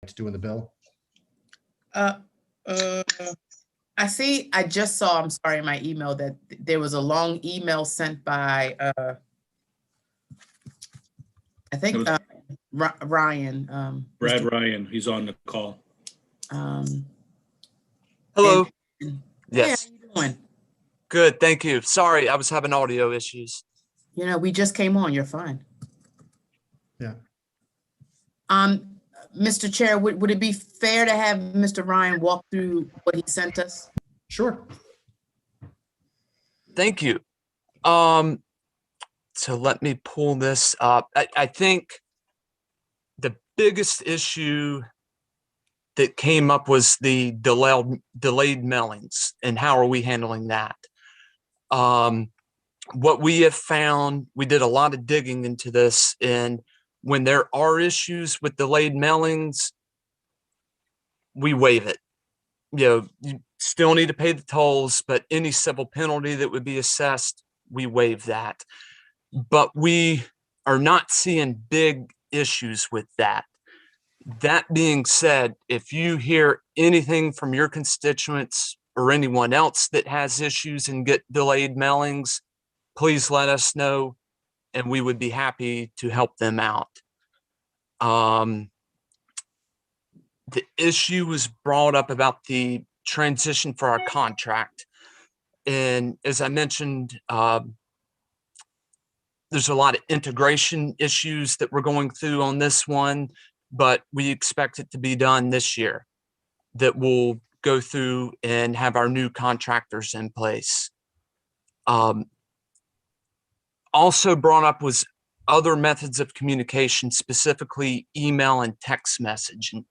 to do in the bill? I see, I just saw, I'm sorry, in my email that there was a long email sent by, I think, Ryan. Brad Ryan, he's on the call. Hello. Yes. Yes. Hey, how you doing? Good. Thank you. Sorry, I was having audio issues. You know, we just came on. You're fine. Yeah. Mr. Chair, would it be fair to have Mr. Ryan walk through what he sent us? Sure. Thank you. So let me pull this up. I think the biggest issue that came up was the delayed mailings and how are we handling that? What we have found, we did a lot of digging into this, and when there are issues with delayed mailings, we waive it. You still need to pay the tolls, but any civil penalty that would be assessed, we waive that. But we are not seeing big issues with that. That being said, if you hear anything from your constituents or anyone else that has issues and get delayed mailings, please let us know, and we would be happy to help them out. The issue was brought up about the transition for our contract. And as I mentioned, there's a lot of integration issues that we're going through on this one, but we expect it to be done this year, that we'll go through and have our new contractors in place. Also brought up was other methods of communication, specifically email and text messaging.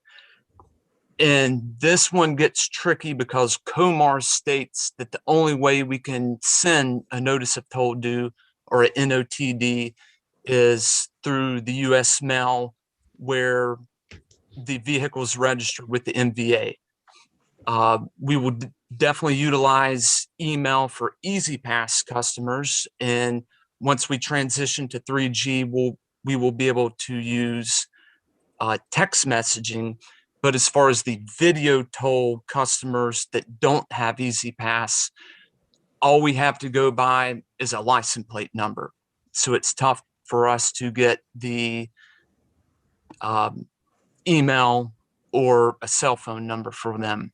And this one gets tricky because Comar states that the only way we can send a notice of toll due or an NOTD is through the US mail, where the vehicle is registered with the MVA. We will definitely utilize email for Easy Pass customers, and once we transition to 3G, we will be able to use text messaging. But as far as the video toll customers that don't have Easy Pass, all we have to go by is a license plate number. So it's tough for us to get the email or a cell phone number for them.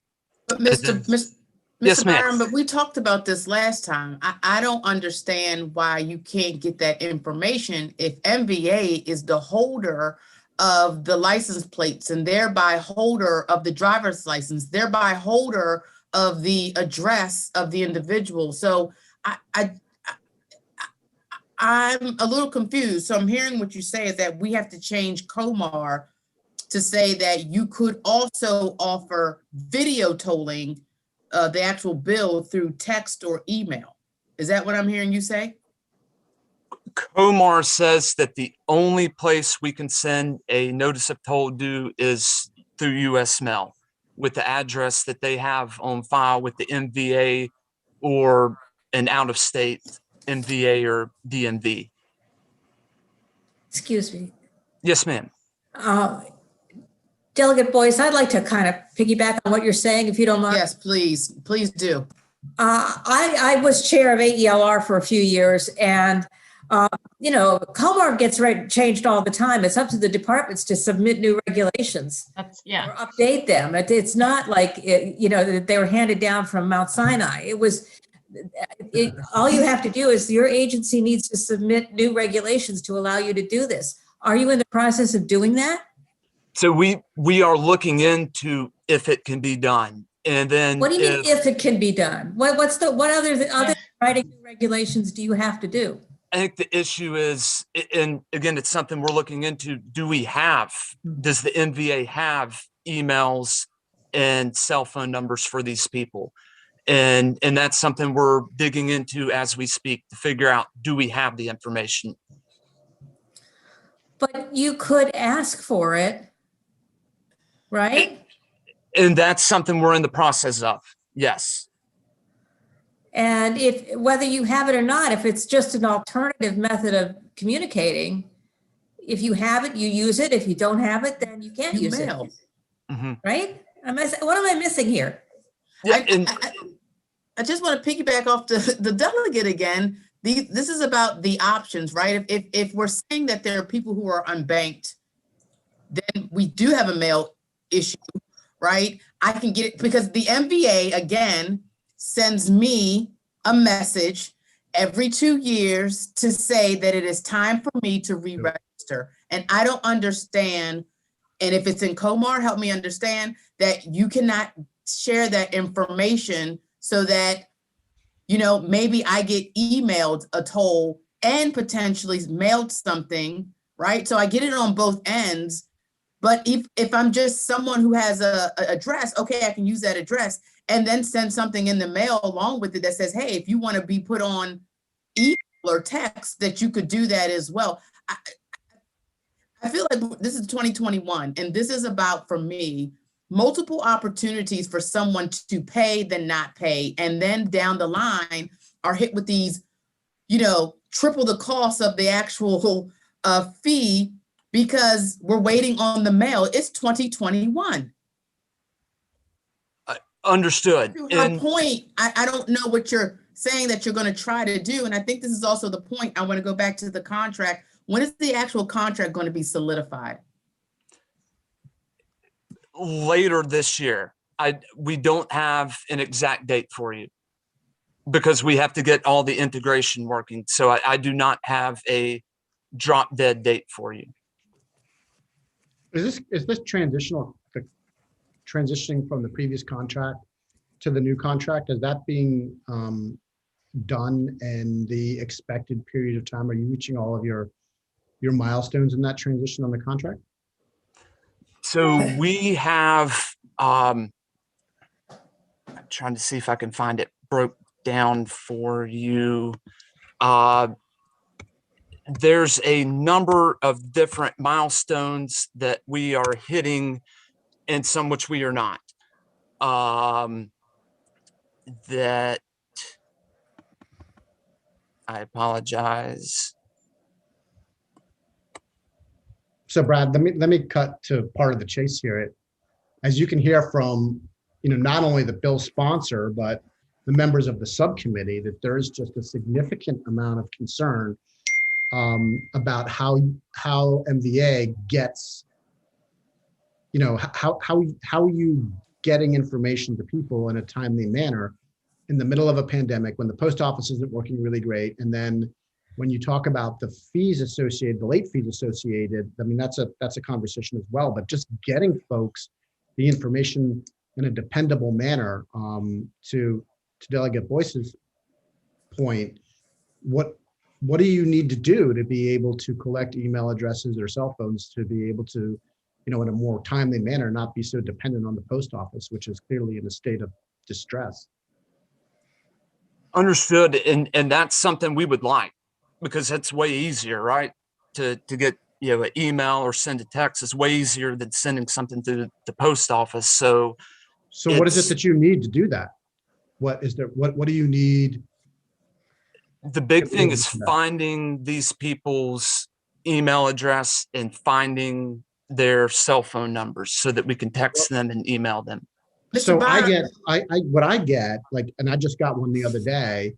But Yes, Mr. ma'am. Byron, but we talked about this last time. I don't understand why you can't get that information if MVA is the holder of the license plates and thereby holder of the driver's license, thereby holder of the address of the individual. So I'm a little confused. So I'm hearing what you say is that we have to change Comar to say that you could also offer video tolling, the actual bill through text or email. Is that what I'm hearing you say? Comar says that the only place we can send a notice of toll due is through US mail with the address that they have on file with the MVA or an out-of-state MVA or DMV. Excuse me. Yes, ma'am. Delegate Boyce, I'd like to kind of piggyback on what you're saying, if you don't mind. Yes, please do. I was chair of AELR for a few years, and Comar gets changed all the time. It's up to the departments to submit new regulations or update them. It's not like that they were handed down from Mount Sinai. All you have to do is your agency needs to submit new regulations to allow you to do this. Are you in the process of doing that? So we are looking into if it can be done, and then what do you mean if it can be done? What other writing new regulations do you have to do? I think the issue is, and again, it's something we're looking into. Does the MVA have emails and cell phone numbers for these people? And that's something we're digging into as we speak to figure out, do we have the information? But you could ask for it, right? And that's something we're in the process of, yes. And whether you have it or not, if it's just an alternative method of communicating, if you have it, you use it. If you don't have it, then you can't use it. right? What am I missing here? Yeah, I- and I just want to piggyback off the delegate again. This is about the options, right? If we're saying that there are people who are unbanked, then we do have a mail issue, right? I can get it because the MVA again sends me a message every 2 years to say that it is time for me to re-register. And I don't understand. And if it's in Comar, help me understand that you cannot share that information so that, maybe I get emailed a toll and potentially mailed something, right? So I get it on both ends. But if I'm just someone who has a address, okay, I can use that address and then send something in the mail along with it that says, hey, if you want to be put on email or text, that you could do that as well. I feel like this is 2021, and this is about, for me, multiple opportunities for someone to pay than not pay. And then down the line are hit with these, triple the cost of the actual fee because we're waiting on the mail. It's 2021. understood. To her And point, I don't know what you're saying that you're going to try to do. And I think this is also the point. I want to go back to the contract. When is the actual contract going to be solidified? later this year, we don't have an exact date for you because we have to get all the integration working. So I do not have a drop dead date for you. Is this transitional, the transitioning from the previous contract to the new contract? Is that being done in the expected period of time? Are you reaching all of your milestones in that transition on the contract? So we have, I'm trying to see if I can find it broke down for you. There's a number of different milestones that we are hitting and some which we are not. That I apologize. So Brad, let me cut to part of the chase here. As you can hear from, not only the bill sponsor, but the members of the subcommittee, that there is just a significant amount of concern about how MVA gets, how you getting information to people in a timely manner in the middle of a pandemic when the post office isn't working really great. And then when you talk about the fees associated, the late fees associated, I mean, that's a conversation as well, but just getting folks the information in a dependable manner. To Delegate Boyce's point, what do you need to do to be able to collect email addresses or cell phones to be able to, in a more timely manner, not be so dependent on the post office, which is clearly in a state of distress? Understood. And that's something we would like because it's way easier, right? To get, an email or send a text is way easier than sending something to the post office. So what is it that you need to do that? What do you need? The big thing able is to do that? finding these people's email address and finding their cell phone numbers so that we can text them and email them. So Mr. I Byron. get, what I get, like, and I just got one the other day.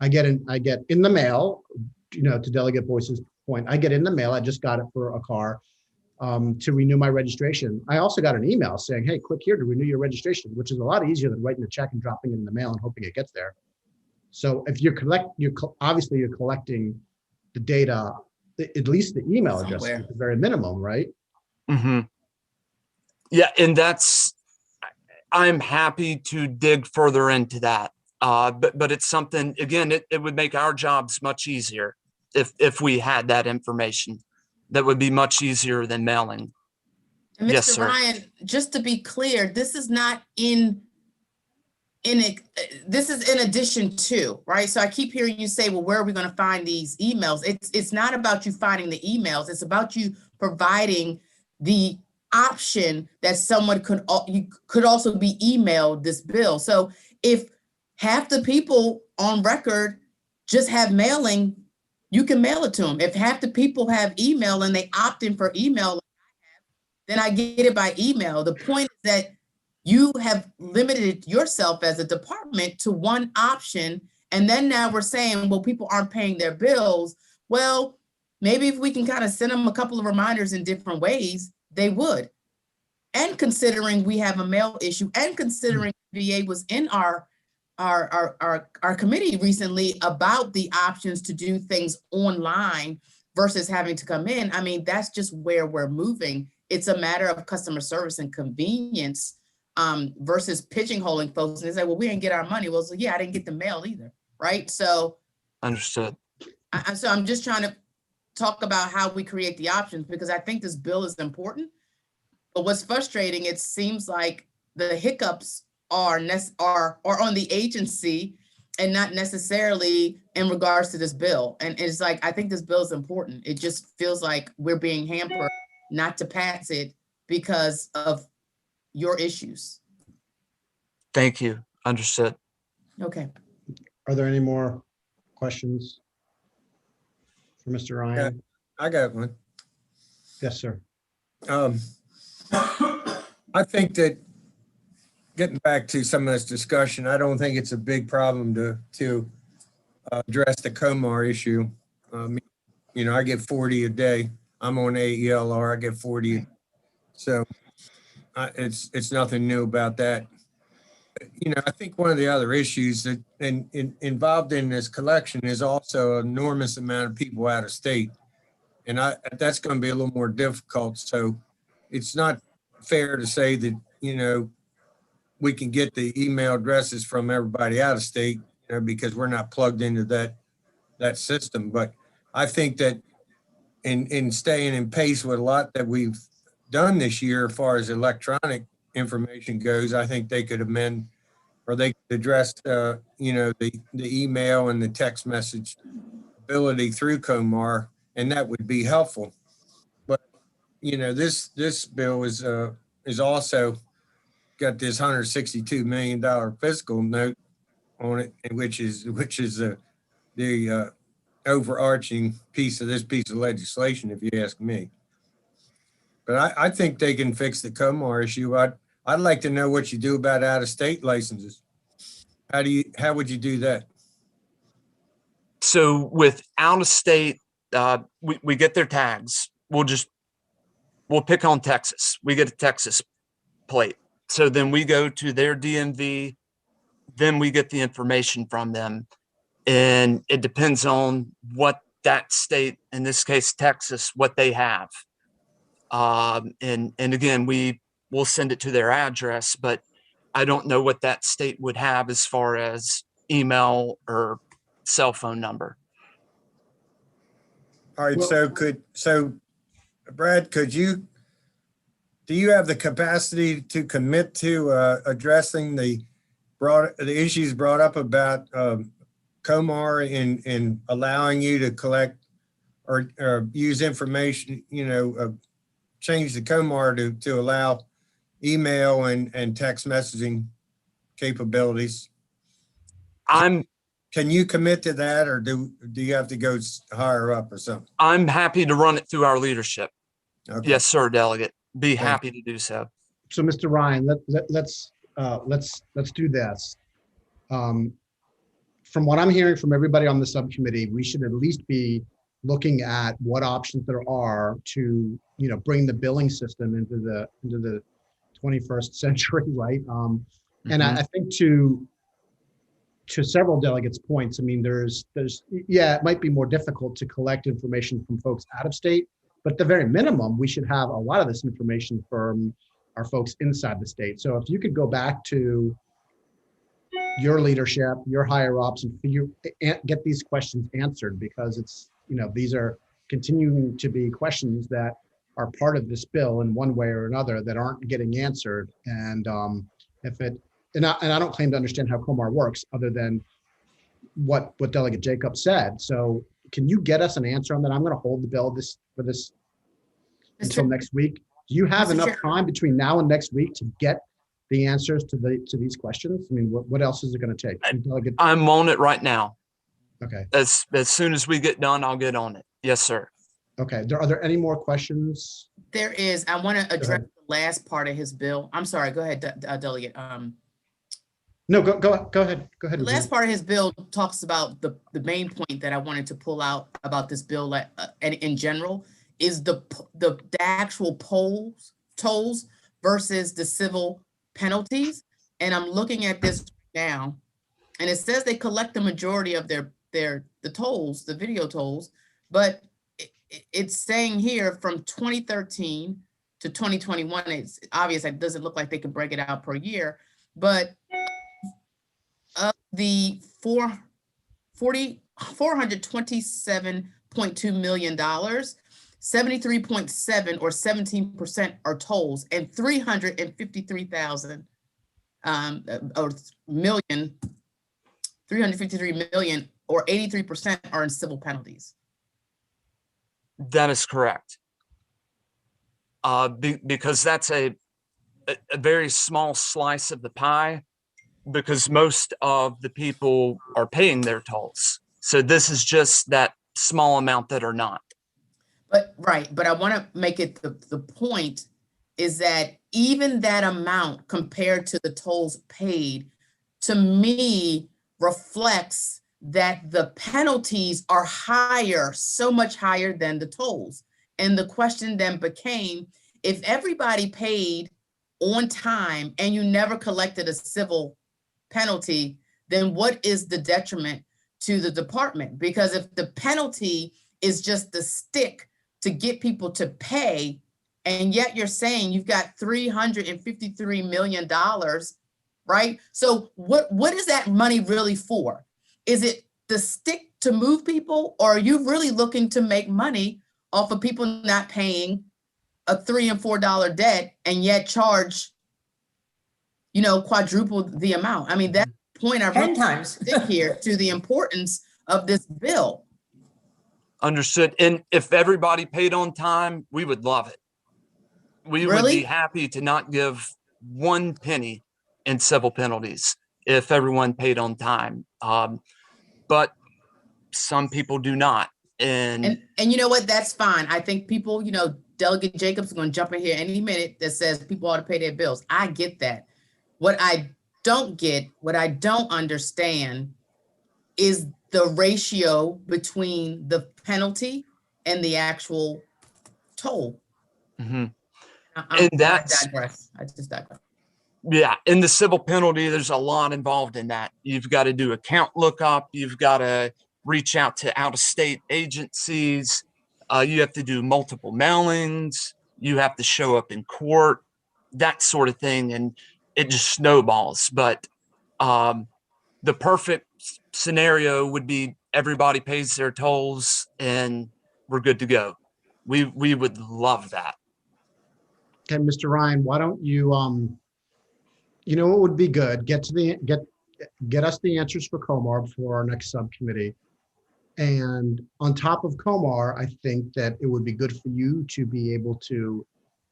I get in the mail, to Delegate Boyce's point, I get in the mail. I just got it for a car to renew my registration. I also got an email saying, hey, click here to renew your registration, which is a lot easier than writing a check and dropping it in the mail and hoping it gets there. So if obviously you're collecting the data, at least the email address Somewhere. at the very minimum, right? Mm-hmm. Yeah, and I'm happy to dig further into that. But it's something, again, it would make our jobs much easier if we had that information. That would be much easier than mailing. And Yes, Mr. sir. Ryan, just to be clear, this is not this is in addition to, right? So I keep hearing you say, well, where are we going to find these emails? It's not about you finding the emails. It's about you providing the option that someone could also be emailed this bill. So if half the people on record just have mailing, you can mail it to them. If half the people have email and they opt in for email, then I get it by email. The point is that you have limited yourself as a department to one option. And then now we're saying, well, people aren't paying their bills. Well, maybe if we can kind of send them a couple of reminders in different ways, they would. And considering we have a mail issue, and considering VA was in our committee recently about the options to do things online versus having to come in. I mean, that's just where we're moving. It's a matter of customer service and convenience versus pigeonholing folks. And they say, well, we didn't get our money. Well, so yeah, I didn't get the mail either, right? So Understood. So I'm just trying to talk about how we create the options, because I think this bill is important. But what's frustrating, it seems like the hiccups are on the agency and not necessarily in regards to this bill. And it's like, I think this bill is important. It just feels like we're being hampered not to pass it because of your issues. Thank you. Understood. Okay. Are there any more questions for Mr. Ryan? Yeah, I got one. Yes, sir. I think that getting back to some of this discussion, I don't think it's a big problem to address the Comar issue. You know, I get 40 a day. I'm on AELR, I get 40. So it's nothing new about that. You know, I think one of the other issues that involved in this collection is also an enormous amount of people out of state. And that's going to be a little more difficult. So it's not fair to say that, you know, we can get the email addresses from everybody out of state, you know, because we're not plugged into that system. But I think that in staying in pace with a lot that we've done this year as far as electronic information goes, I think they could amend, or they could address, you know, the email and the text message ability through Comar, and that would be helpful. But, you know, this bill is also got this $162 million fiscal note on it, which is the overarching piece of this piece of legislation, if you ask me. But I think they can fix the Comar issue. I'd like to know what you do about out-of-state licenses. How would you do that? So with out of state, we get their tags. We'll pick on Texas. We get a Texas plate. So then we go to their DMV, then we get the information from them. And it depends on what that state, in this case, Texas, what they have. And again, we'll send it to their address, but I don't know what that state would have as far as email or cell phone number. All right, so Brad, do you have the capacity to commit to addressing the issues brought up about Comar in allowing you to collect or use information, you know, change the Comar to allow email and text messaging capabilities? Can you commit to that, or do you have to go higher up or something? I'm happy to run it through our leadership. Okay. Yes, sir, Delegate. Be happy to do so. So, Mr. Ryan, let's do this. From what I'm hearing from everybody on the subcommittee, we should at least be looking at what options there are to, you know, bring the billing system into the 21st century, right? And I think to several delegates' points, I mean, there's it might be more difficult to collect information from folks out of state, but at the very minimum, we should have a lot of this information from our folks inside the state. So if you could go back to your leadership, your higher ups, and get these questions answered, because it's, you know, these are continuing to be questions that are part of this bill in one way or another that aren't getting answered. And and I don't claim to understand how Comar works other than what Delegate Jacobs said. So can you get us an answer on that? I'm going to hold the bill for this until next week. Do you have enough time between now and next week to get the answers to these questions? I mean, what else is it going to take? I'm on it right now. Okay. As soon as we get done, I'll get on it. Yes, sir. Okay, are there any more questions? There is, I want to address ahead. the last part of his bill. I'm sorry, go ahead, Delegate. No, go ahead. Go ahead. The Regina. last part of his bill talks about the main point that I wanted to pull out about this bill and in general is the actual tolls versus the civil penalties. And I'm looking at this now, and it says they collect the majority of the tolls, the video tolls, but it's saying here from 2013 to 2021, it's obvious it doesn't look like they can break it out per year, but of the $427.2 million, 73.7 or 17% are tolls, and 353,000 or million, 353 million or 83% are in civil penalties. That is correct. Because that's a very small slice of the pie, because most of the people are paying their tolls. So this is just that small amount that are not. But right, but I want to make it the point is that even that amount compared to the tolls paid, to me, reflects that the penalties are higher, so much higher than the tolls. And the question then became, if everybody paid on time and you never collected a civil penalty, then what is the detriment to the department? Because if the penalty is just the stick to get people to pay, and yet you're saying you've got $353 million, right? So what is that money really for? Is it the stick to move people, or are you really looking to make money off of people not paying a $3 and $4 debt and yet charge, quadruple the amount? I mean, that's the point I 10 really times. stick here to the importance of this bill. Understood. And if everybody paid on time, we would love it. We would Really? be happy to not give 1 penny in civil penalties if everyone paid on time. But some people do not. And you know what? That's fine. I think people, Delegate Jacobs is going to jump in here any minute that says people ought to pay their bills. I get that. What I don't get, what I don't understand is the ratio between the penalty and the actual toll. Mhm. I that's- digress. I just digress. Yeah, in the civil penalty, there's a lot involved in that. You've got to do account lookup. You've got to reach out to out-of-state agencies. You have to do multiple mailings. You have to show up in court, that sort of thing, and it just snowballs. But the perfect scenario would be everybody pays their tolls and we're good to go. We would love that. Okay, Mr. Ryan, why don't you, what would be good? Get us the answers for Comar before our next subcommittee. And on top of Comar, I think that it would be good for you to be able to,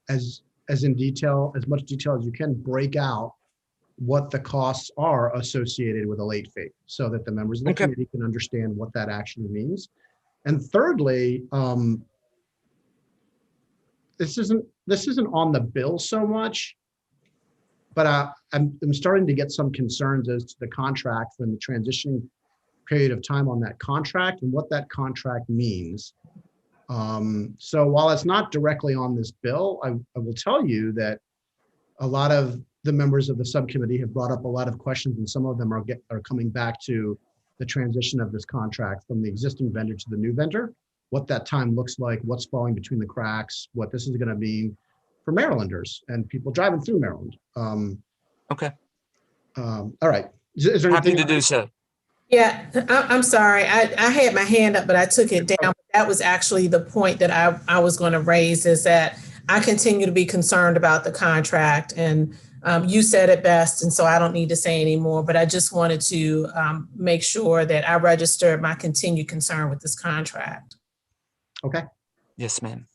as much detail as you can, break out what the costs are associated with a late fee, so that the members of the committee can understand what that actually means. And thirdly, this isn't on the bill so much, but I'm starting to get some concerns as to the contract and the transition period of time on that contract and what that contract means. So while it's not directly on this bill, I will tell you that a lot of the members of the subcommittee have brought up a lot of questions, and some of them are coming back to the transition of this contract from the existing vendor to the new vendor, what that time looks like, what's falling between the cracks, what this is going to mean for Marylanders and people driving through Maryland. Okay. All right. Is there Happy anything to do so. Yeah, I'm sorry. I had my hand up, but I took it down. That was actually the point that I was going to raise, is that I continue to be concerned about the contract, and you said it best, and so I don't need to say any more, but I just wanted to make sure that I registered my continued concern with this contract. Okay. Yes, ma'am.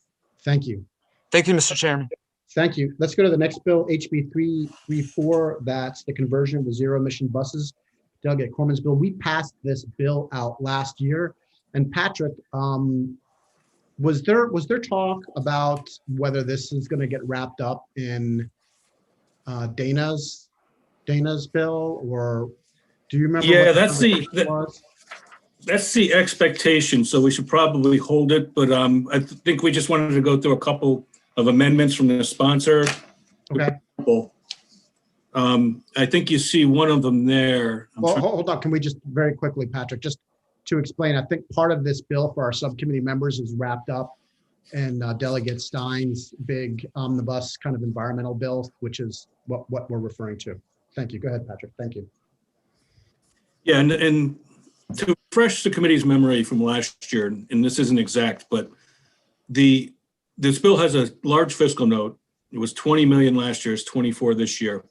Thank you. Thank you, Mr. Chairman. Thank you. Let's go to the next bill, HB 334. That's the conversion of the zero emission buses. Delegate Corman's bill. We passed this bill out last year. And Patrick, Was there talk about whether this is going to get wrapped up in Dana's bill, or do you remember? Yeah, what that's the- conversation was? That's the expectation, so we should probably hold it, but I think we just wanted to go through a couple of amendments from the sponsor. Okay. I think you see one of them there. Well, hold on. Can we just very quickly, Patrick, just to explain, I think part of this bill for our subcommittee members is wrapped up in Delegate Stein's big omnibus kind of environmental bill, which is what we're referring to. Thank you. Go ahead, Patrick. Thank you. Yeah, and to refresh the committee's memory from last year, and this isn't exact, but this bill has a large fiscal note. It was 20 million last year, it's 24 this year.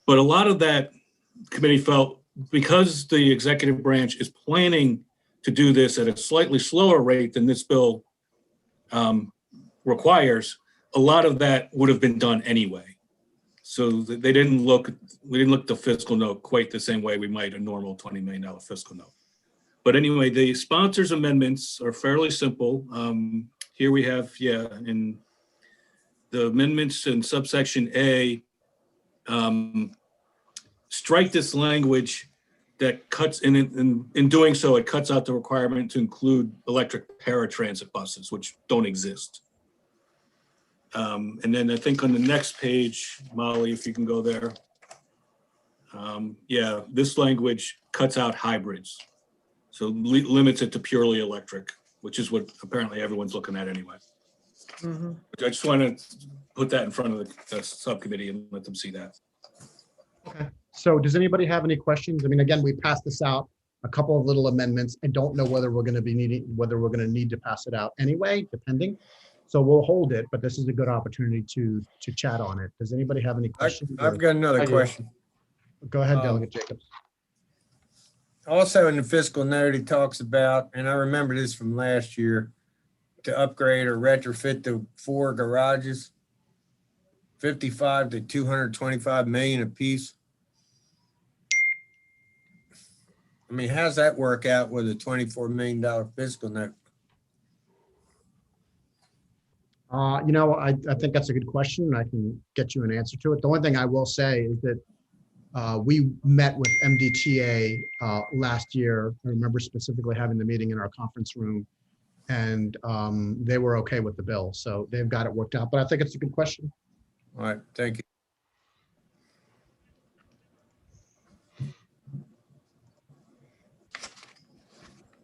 But a lot of that committee felt, because the executive branch is planning to do this at a slightly slower rate than this bill requires, a lot of that would have been done anyway. So we didn't look at the fiscal note quite the same way we might a normal $20 million fiscal note. But anyway, the sponsors' amendments are fairly simple. Here we have, in the amendments in subsection A, strike this language that cuts, in doing so, it cuts out the requirement to include electric paratransit buses, which don't exist. And then I think on the next page, Molly, if you can go there. This language cuts out hybrids. So limits it to purely electric, which is what apparently everyone's looking at anyway. Mm-hmm. I just want to put that in front of the subcommittee and let them see that. Okay. So does anybody have any questions? I mean, again, we passed this out, a couple of little amendments. I don't know whether we're going to need to pass it out anyway, depending. So we'll hold it, but this is a good opportunity to chat on it. Does anybody have any questions? I've got another question. Go ahead, Delegate Jacobs. Also in the fiscal note, it talks about, and I remember this from last year, to upgrade or retrofit the 4 garages, 55 to 225 million apiece. I mean, how's that work out with a $24 million fiscal note? I think that's a good question, and I can get you an answer to it. The only thing I will say is that we met with MDTA last year. I remember specifically having the meeting in our conference room, and they were okay with the bill. So they've got it worked out, but I think it's a good question. All right, thank you.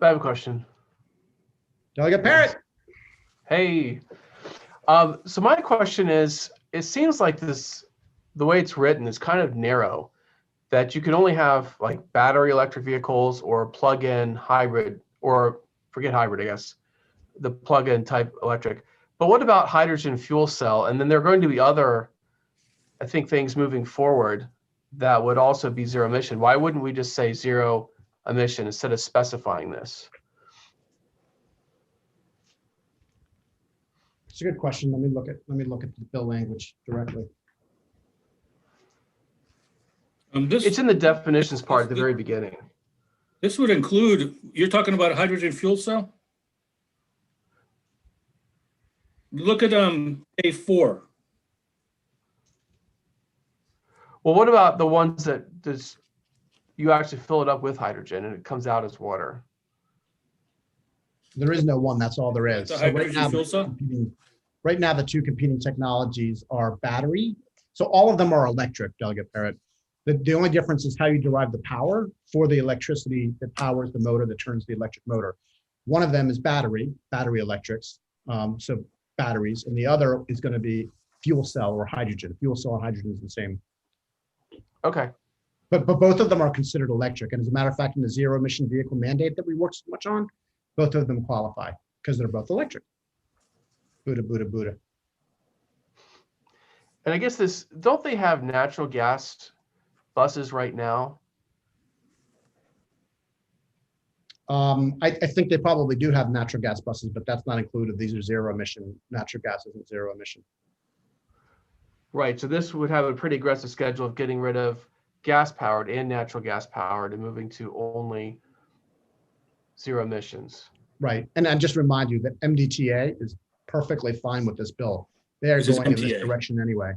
I have a question. Delegate Parrott. Hey, so my question is, it seems like the way it's written is kind of narrow, that you can only have like battery electric vehicles or plug-in hybrid, or forget hybrid, I guess, the plug-in type electric. But what about hydrogen fuel cell? And then there are going to be other, I think, things moving forward that would also be zero emission. Why wouldn't we just say zero emission instead of specifying this? It's a good question. Let me look at the bill language directly. It's in the definitions part at the very beginning. This would include, you're talking about a hydrogen fuel cell? Look at A4. Well, what about the ones that you actually fill it up with hydrogen and it comes out as water? There is no one. That's all there is. The So hydrogen fuel cell? Right now, the two competing technologies are battery. So all of them are electric, Delegate Parrott. The only difference is how you derive the power for the electricity that powers the motor that turns the electric motor. One of them is battery electrics, so batteries, and the other is going to be fuel cell or hydrogen. Fuel cell and hydrogen is the same. Okay. But both of them are considered electric. And as a matter of fact, in the zero emission vehicle mandate that we work so much on, both of them qualify because they're both electric. Buddha, Buddha, Buddha. And I guess don't they have natural gas buses right now? I think they probably do have natural gas buses, but that's not included. These are zero emission. Natural gas isn't zero emission. Right. So this would have a pretty aggressive schedule of getting rid of gas powered and natural gas powered and moving to only zero emissions. Right. And I just remind you that MDTA is perfectly fine with this bill. They are This is going in this MTA. direction anyway.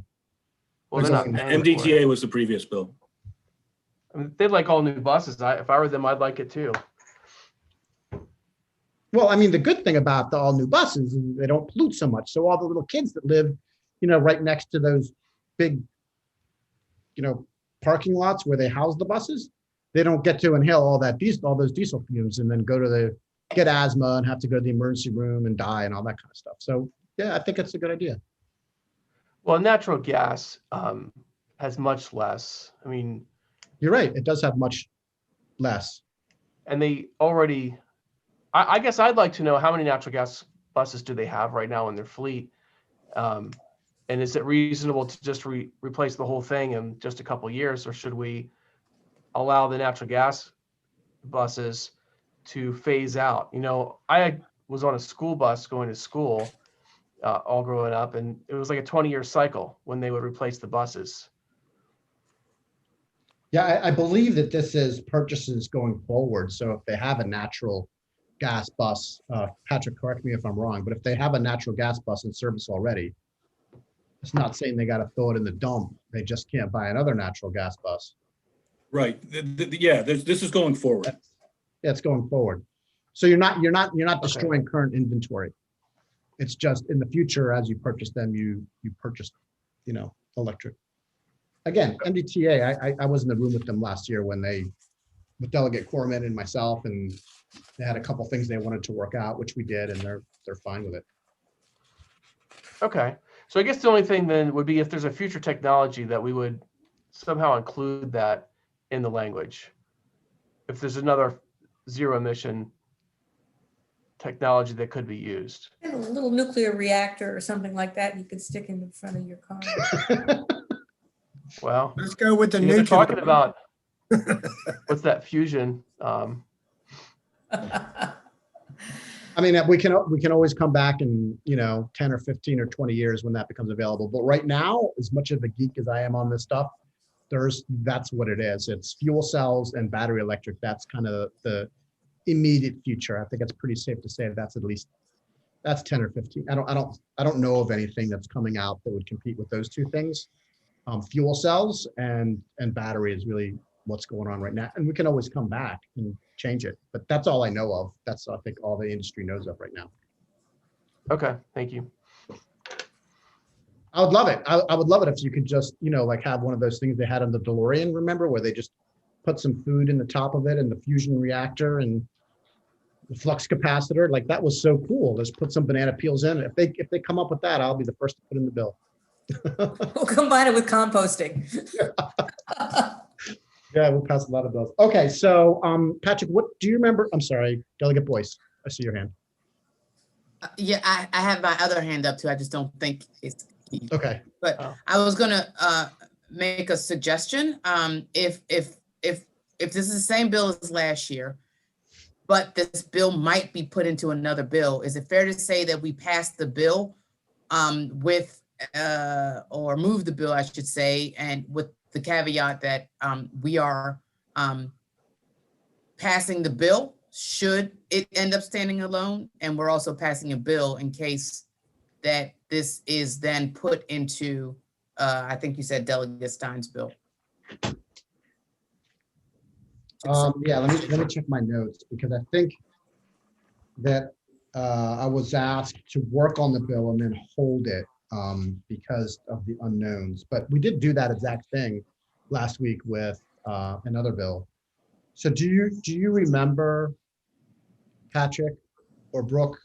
Well, they're not paying for it. MDTA was the previous bill. I mean, they'd like all new buses. If I were them, I'd like it too. Well, I mean, the good thing about the all new buses is they don't pollute so much. So all the little kids that live, right next to those big, parking lots where they house the buses, they don't get to inhale all those diesel fumes and then get asthma and have to go to the emergency room and die and all that kind of stuff. So yeah, I think it's a good idea. Well, natural gas has much less. I mean, You're right. It does have much less. and they already, I guess I'd like to know how many natural gas buses do they have right now in their fleet? And is it reasonable to just replace the whole thing in just a couple of years, or should we allow the natural gas buses to phase out? I was on a school bus going to school all growing up, and it was like a 20-year cycle when they would replace the buses. Yeah, I believe that this is purchases going forward. So if they have a natural gas bus, Patrick, correct me if I'm wrong, but if they have a natural gas bus in service already, it's not saying they got to throw it in the dump. They just can't buy another natural gas bus. Right. Yeah, this is going forward. Yeah, it's going forward. So you're not destroying current inventory. It's just in the future, as you purchase them, you purchase, electric. Again, MDTA, I was in the room with them last year with Delegate Corman and myself, and they had a couple things they wanted to work out, which we did, and they're fine with it. Okay. So I guess the only thing then would be if there's a future technology that we would somehow include that in the language. If there's another zero emission technology that could be used. And a little nuclear reactor or something like that you could stick in the front of your car. Well, Let's go with the they're nuclear. talking about what's that fusion? I mean, we can always come back in 10 or 15 or 20 years when that becomes available. But right now, as much of a geek as I am on this stuff, that's what it is. It's fuel cells and battery electric. That's kind of the immediate future. I think it's pretty safe to say that's 10 or 15. I don't know of anything that's coming out that would compete with those two things. Fuel cells and battery is really what's going on right now. And we can always come back and change it, but that's all I know of. That's, I think, all the industry knows of right now. Okay, thank you. I would love it. I would love it if you could just, like have one of those things they had on the DeLorean, remember, where they just put some food in the top of it and the fusion reactor and the flux capacitor. Like, that was so cool. Just put some banana peels in. If they come up with that, I'll be the first to put in the bill. We'll combine it with composting. Yeah, we'll pass a lot of bills. Okay, so Patrick, what do you remember? I'm sorry, Delegate Boyce, I see your hand. Yeah, I have my other hand up too. I just don't think it's key. Okay. But I was gonna make a suggestion. If this is the same bill as last year, but this bill might be put into another bill, is it fair to say that we pass the bill with or move the bill, I should say, and with the caveat that we are passing the bill should it end up standing alone, and we're also passing a bill in case that this is then put into, I think you said Delegate Stein's bill. Yeah, let me check my notes, because I think that I was asked to work on the bill and then hold it because of the unknowns. But we did do that exact thing last week with another bill. So do you remember, Patrick or Brooke,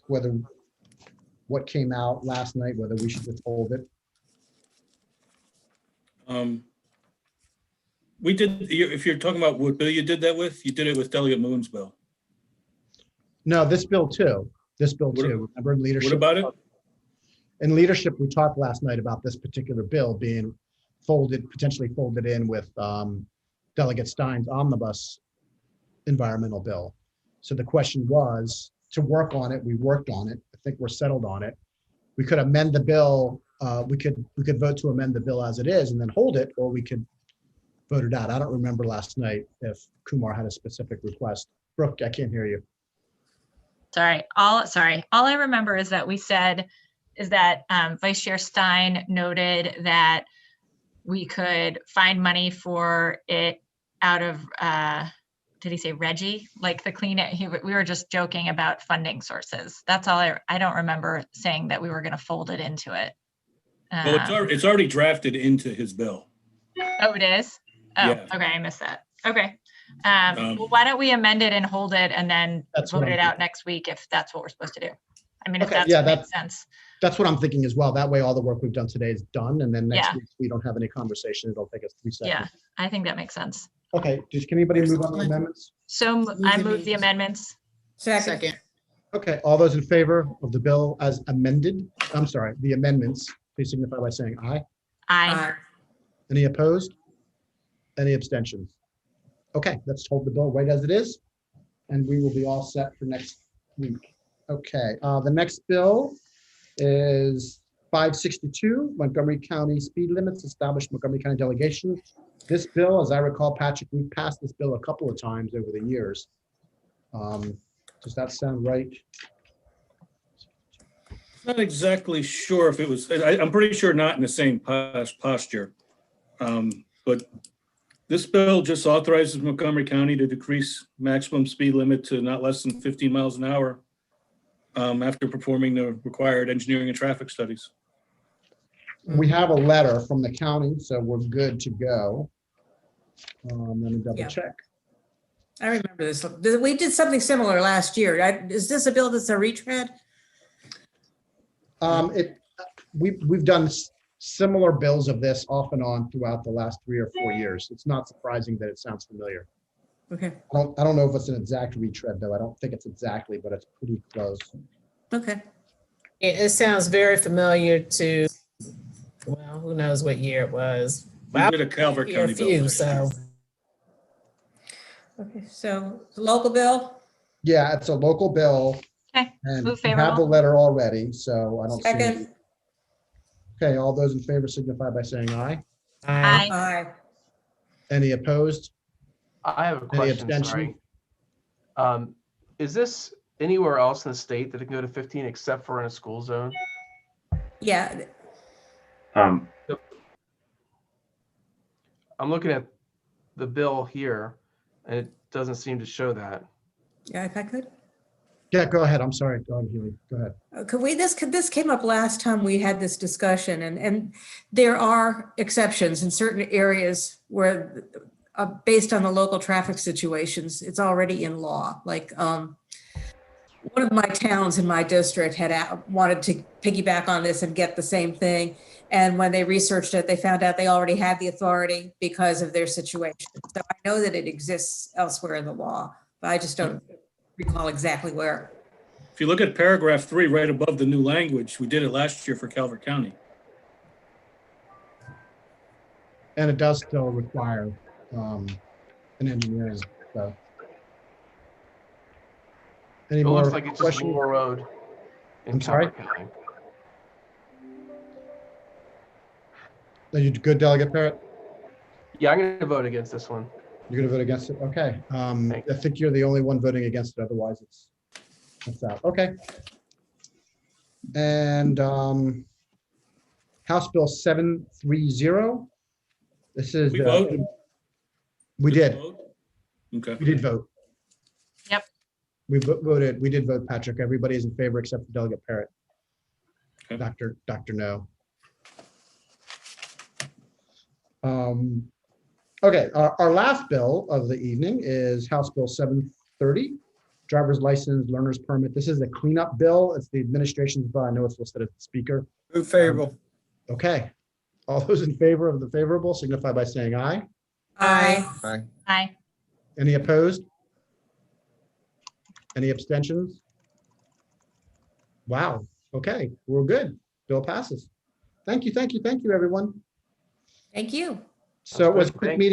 what came out last night, whether we should just hold it? We did, if you're talking about what bill you did that with, you did it with Delegate Moon's bill. No, this bill too. Remember in leadership? What about it? In leadership, we talked last night about this particular bill being potentially folded in with Delegate Stein's omnibus environmental bill. So the question was to work on it. We worked on it. I think we're settled on it. We could amend the bill. We could vote to amend the bill as it is and then hold it, or we could vote it out. I don't remember last night if Kumar had a specific request. Brooke, I can't hear you. Sorry. All I remember is that we said is that Vice Chair Stein noted that we could find money for it out of, did he say Reggie? Like the clean it, we were just joking about funding sources. That's all I don't remember saying that we were going to fold it into it. Well, it's already drafted into his bill. Oh, it is? Oh, Yeah. okay. I missed that. Okay. Well, why don't we amend it and hold it and then vote it out next week if that's what we're supposed to do? I mean, if Okay, that's yeah, what makes sense. That's what I'm thinking as well. That way, all the work we've done today is done, and then next Yeah. week we don't have any conversation. It'll take us 3 seconds. Yeah, I think that makes sense. Okay, can anybody move on the amendments? So I move the amendments. Second. Okay, all those in favor of the bill as amended, I'm sorry, the amendments, please signify by saying aye. Aye. Any opposed? Any abstentions? Okay, let's hold the bill right as it is, and we will be all set for next week. Okay, the next bill is 562, Montgomery County speed limits, established Montgomery County delegation. This bill, as I recall, Patrick, we've passed this bill a couple of times over the years. Does that sound right? Not exactly sure if it was, I'm pretty sure not in the same posture. But this bill just authorizes Montgomery County to decrease maximum speed limit to not less than 15 miles an hour after performing the required engineering and traffic studies. We have a letter from the county, so we're good to go. Let me double check. I remember this. We did something similar last year. Is this a bill that's a retread? We've done similar bills of this off and on throughout the last 3 or 4 years. It's not surprising that it sounds familiar. Okay. I don't know if it's an exact retread though. I don't think it's exactly, but it's pretty close. Okay. It sounds very familiar to, well, who knows what year it was. We did a Calvert Here a County bill. few, last year. so. Okay, so the local bill? Yeah, it's a local bill. Okay, And move we have the favorable. letter already, so I don't see. Second. Okay, all those in favor signify by saying aye. Aye. Aye. Any opposed? I have a Any question, abstention? sorry. Is this anywhere else in the state that it can go to 15 except for in a school zone? Yeah, I'm looking at the bill here and it doesn't seem to show that. yeah, if I could. Yeah, go ahead. I'm sorry. Go ahead, Huey. Go ahead. This came up last time we had this discussion, and there are exceptions in certain areas where, based on the local traffic situations, it's already in law. Like one of my towns in my district had wanted to piggyback on this and get the same thing. And when they researched it, they found out they already had the authority because of their situation. So I know that it exists elsewhere in the law, but I just don't recall exactly where. If you look at paragraph 3, right above the new language, we did it last year for Calvert County. And it does still require an engineering, so. Any It more looks like it's just questions? Moore Road. in I'm sorry? Calvert County. Are you good, Delegate Parrott? Yeah, I'm going to vote against this one. You're gonna vote against it? Okay. Thank I think you're the only one voting against it, otherwise it's out. Okay. And House Bill 730. This is. We vote? We did. Okay. We did vote. Yep. We voted. We did vote, Patrick. Everybody is in favor except for Delegate Parrott. Okay. Dr. No. Okay, our last bill of the evening is House Bill 730, driver's license, learner's permit. This is a cleanup bill. It's the administration's bill. I know it's listed as the speaker. Move favorable. Okay, all those in favor of the favorable signify by saying aye. Aye. Aye. Aye. Any opposed? Any abstentions? Wow, okay, we're good. Bill passes. Thank you, everyone. Thank you. So it was a good. quick Thank meeting.